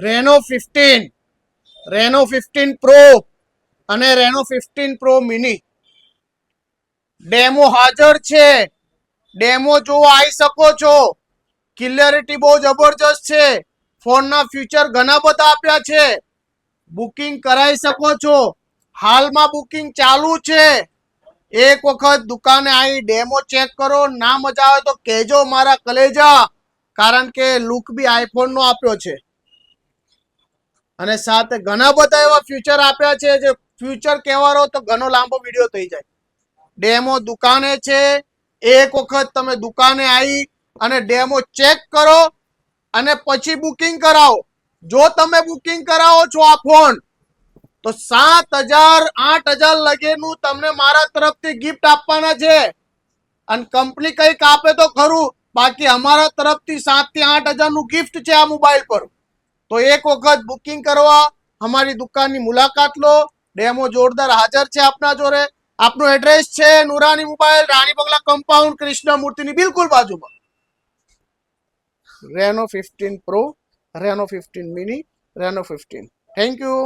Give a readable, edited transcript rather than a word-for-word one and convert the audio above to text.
રેનો 15, રેનો 15 pro અને રેનો 15 pro mini demo હાજર છે. ડેમો જોવા આવી શકો છો. ક્લિયરિટી બહુ જબરજસ્ત છે. ફોનના ફીચર ઘણા બધા આપ્યા છે. બુકિંગ કરાવી શકો છો. હાલમાં બુકિંગ ચાલુ છે. એક વખત દુકાને આવી ડેમો ચેક કરો. ના મજા આવે તો કહેજો મારા કલેજા, કારણ કે લુક બી આઈફોન નો આપ્યો છે અને સાથે ઘણા બધા એવા ફ્યુચર આપ્યા છે. જે ફ્યુચર કહેવાનો તો ઘણો લાંબો વિડીયો થઈ જાય. ડેમો દુકાને છે. એક વખત તમે દુકાને આવી અને ડેમો ચેક કરો અને પછી બુકિંગ કરાવો. જો તમે બુકિંગ કરાવો છો આ ફોન તો 7,000 8,000 લગેનું તમને મારા તરફથી ગિફ્ટ આપવાના છે. અને કંપની કંઈક આપે તો ખરું, બાકી અમારા તરફથી 7,000 થી 8,000 નું ગિફ્ટ છે આ મોબાઈલ પર. તો એક વખત બુકિંગ કરવા અમારી દુકાનની મુલાકાત લો. ડેમો જોરદાર હાજર છે આપના જોડે. આપનું એડ્રેસ છે નુરાની મોબાઈલ, રાણી બંગલા કમ્પાઉન્ડ, કૃષ્ણ મૂર્તિની બિલકુલ બાજુમાં. રેનો 15 પ્રો, રેનો 15 મિની, રેનો 15. Thank you.